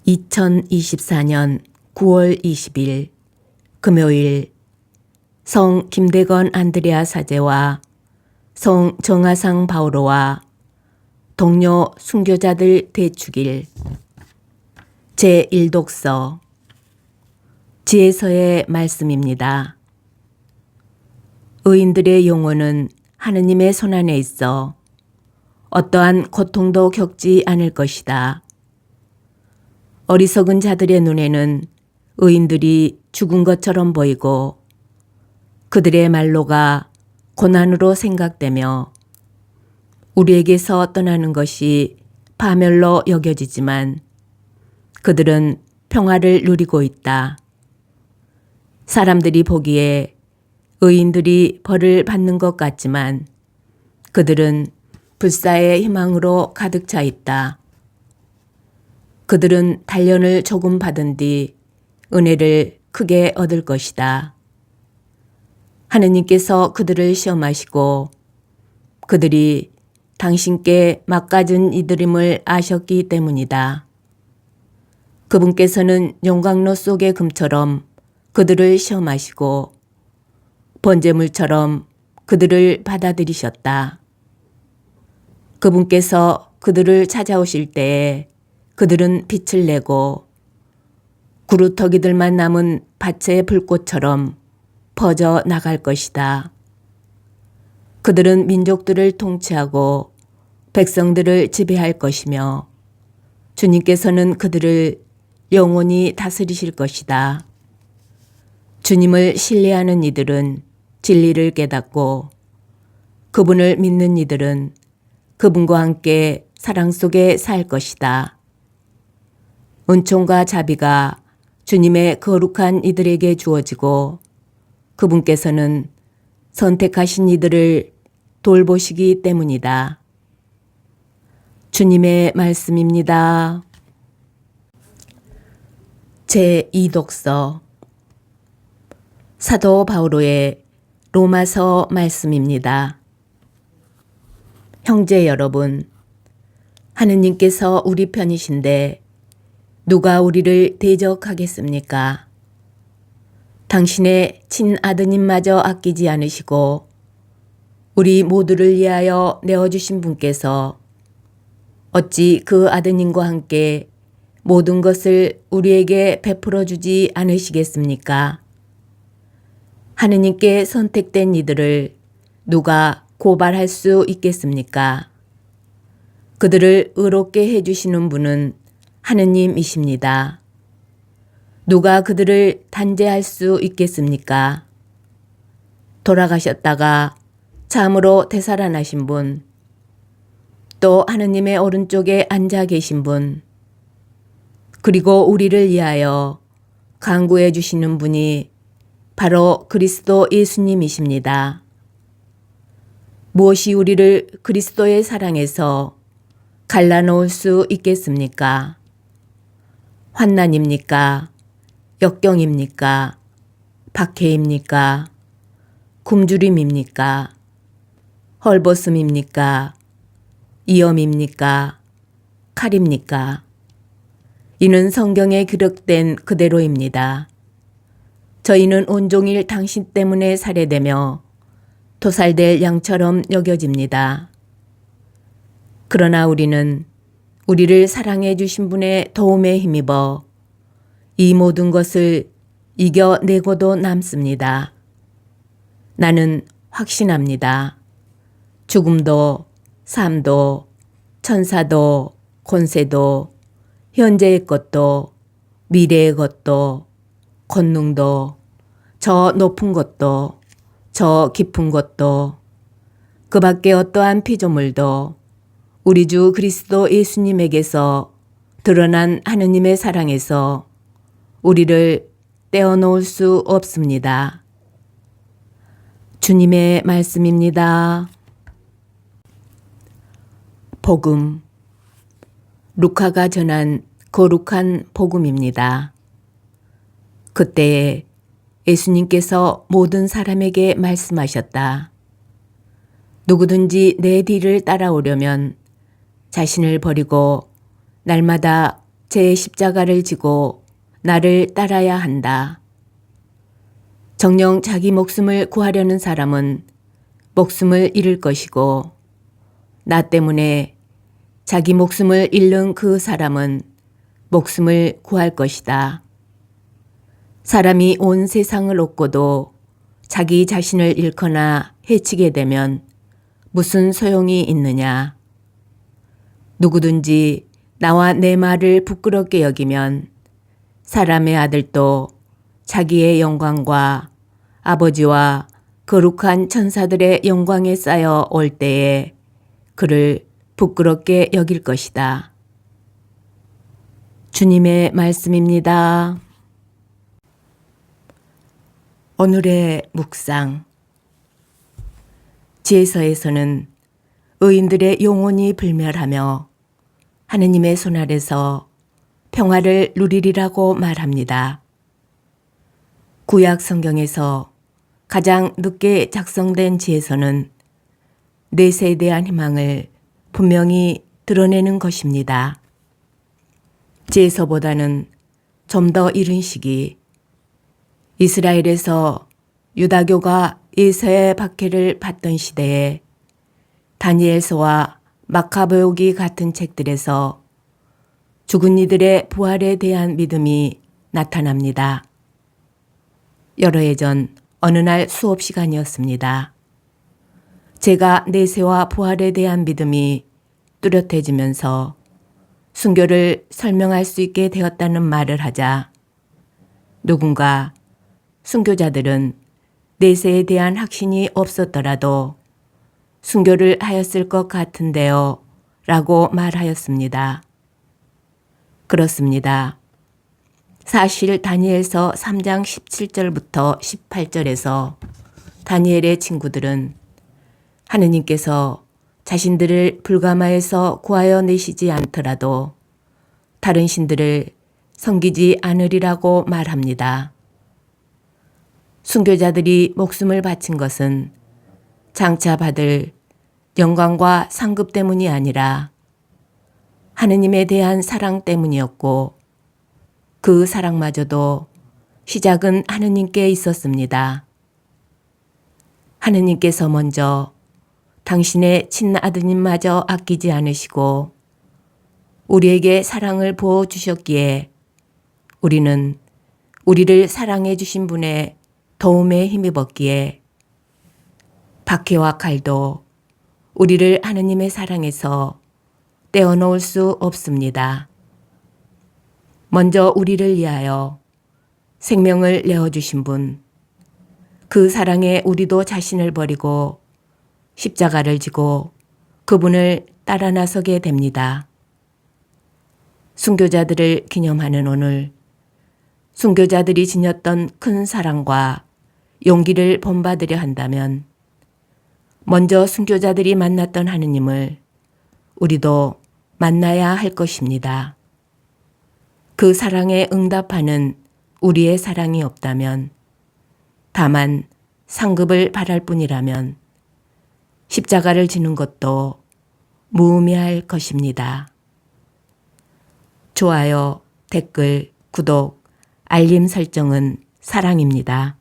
2024년 9월 20일 금요일 성 김대건 안드레아 사제와 성 정하상 바오로와 동료 순교자들 대축일 제1독서 지혜서의 말씀입니다. 의인들의 영혼은 하느님의 손안에 있어 어떠한 고통도 겪지 않을 것이다. 어리석은 자들의 눈에는 의인들이 죽은 것처럼 보이고 그들의 말로가 고난으로 생각되며 우리에게서 떠나는 것이 파멸로 여겨지지만 그들은 평화를 누리고 있다. 사람들이 보기에 의인들이 벌을 받는 것 같지만 그들은 불사의 희망으로 가득 차 있다. 그들은 단련을 조금 받은 뒤 은혜를 크게 얻을 것이다. 하느님께서 그들을 시험하시고 그들이 당신께 막가진 이들임을 아셨기 때문이다. 그분께서는 용광로 속의 금처럼 그들을 시험하시고 번제물처럼 그들을 받아들이셨다. 그분께서 그들을 찾아오실 때에 그들은 빛을 내고 구루터기들만 남은 밭의 불꽃처럼 퍼져 나갈 것이다. 그들은 민족들을 통치하고 백성들을 지배할 것이며 주님께서는 그들을 영원히 다스리실 것이다. 주님을 신뢰하는 이들은 진리를 깨닫고 그분을 믿는 이들은 그분과 함께 사랑 속에 살 것이다. 은총과 자비가 주님의 거룩한 이들에게 주어지고 그분께서는 선택하신 이들을 돌보시기 때문이다. 주님의 말씀입니다. 제2독서 사도 바오로의 로마서 말씀입니다. 형제 여러분, 하느님께서 우리 편이신데 누가 우리를 대적하겠습니까? 당신의 친아드님마저 아끼지 않으시고 우리 모두를 위하여 내어주신 분께서 어찌 그 아드님과 함께 모든 것을 우리에게 베풀어 주지 않으시겠습니까? 하느님께 선택된 이들을 누가 고발할 수 있겠습니까? 그들을 의롭게 해주시는 분은 하느님이십니다. 누가 그들을 단죄할 수 있겠습니까? 돌아가셨다가 참으로 되살아나신 분, 또 하느님의 오른쪽에 앉아 계신 분, 그리고 우리를 위하여 간구해 주시는 분이 바로 그리스도 예수님이십니다. 무엇이 우리를 그리스도의 사랑에서 갈라놓을 수 있겠습니까? 환난입니까? 역경입니까? 박해입니까? 굶주림입니까? 헐벗음입니까? 위험입니까? 칼입니까? 이는 성경에 기록된 그대로입니다. 저희는 온종일 당신 때문에 살해되며 도살될 양처럼 여겨집니다. 그러나 우리는 우리를 사랑해 주신 분의 도움에 힘입어 이 모든 것을 이겨내고도 남습니다. 나는 확신합니다. 죽음도 삶도 천사도 권세도 현재의 것도 미래의 것도 권능도 저 높은 것도 저 깊은 것도 그 밖에 어떠한 피조물도 우리 주 그리스도 예수님에게서 드러난 하느님의 사랑에서 우리를 떼어놓을 수 없습니다. 주님의 말씀입니다. 복음. 루카가 전한 거룩한 복음입니다. 그때에 예수님께서 모든 사람에게 말씀하셨다. 누구든지 내 뒤를 따라오려면 자신을 버리고 날마다 제 십자가를 지고 나를 따라야 한다. 정녕 자기 목숨을 구하려는 사람은 목숨을 잃을 것이고 나 때문에 자기 목숨을 잃는 그 사람은 목숨을 구할 것이다. 사람이 온 세상을 얻고도 자기 자신을 잃거나 해치게 되면 무슨 소용이 있느냐. 누구든지 나와 내 말을 부끄럽게 여기면 사람의 아들도 자기의 영광과 아버지와 거룩한 천사들의 영광에 쌓여 올 때에 그를 부끄럽게 여길 것이다. 주님의 말씀입니다. 오늘의 묵상. 지혜서에서는 의인들의 영혼이 불멸하며 하느님의 손 아래서 평화를 누리리라고 말합니다. 구약 성경에서 가장 늦게 작성된 지혜서는 넷에 대한 희망을 분명히 드러내는 것입니다. 지혜서보다는 좀 더 이른 시기 이스라엘에서 유다교가 예서의 박해를 받던 시대에 다니엘서와 마카베오기 같은 책들에서 죽은 이들의 부활에 대한 믿음이 나타납니다. 여러 해 전 어느 날 수업 시간이었습니다. 제가 내세와 부활에 대한 믿음이 뚜렷해지면서 순교를 설명할 수 있게 되었다는 말을 하자 누군가 순교자들은 내세에 대한 확신이 없었더라도 순교를 하였을 것 같은데요 라고 말하였습니다. 그렇습니다. 사실 다니엘서 3장 17절부터 18절에서 다니엘의 친구들은 하느님께서 자신들을 불가마에서 구하여 내시지 않더라도 다른 신들을 섬기지 않으리라고 말합니다. 순교자들이 목숨을 바친 것은 장차 받을 영광과 상급 때문이 아니라 하느님에 대한 사랑 때문이었고 그 사랑마저도 시작은 하느님께 있었습니다. 하느님께서 먼저 당신의 친아드님마저 아끼지 않으시고 우리에게 사랑을 부어주셨기에 우리는 우리를 사랑해 주신 분의 도움에 힘입었기에 박해와 칼도 우리를 하느님의 사랑에서 떼어놓을 수 없습니다. 먼저 우리를 위하여 생명을 내어주신 분, 그 사랑에 우리도 자신을 버리고 십자가를 지고 그분을 따라 나서게 됩니다. 순교자들을 기념하는 오늘, 순교자들이 지녔던 큰 사랑과 용기를 본받으려 한다면 먼저 순교자들이 만났던 하느님을 우리도 만나야 할 것입니다. 그 사랑에 응답하는 우리의 사랑이 없다면, 다만 상급을 바랄 뿐이라면 십자가를 지는 것도 무의미할 것입니다. 좋아요, 댓글, 구독, 알림 설정은 사랑입니다.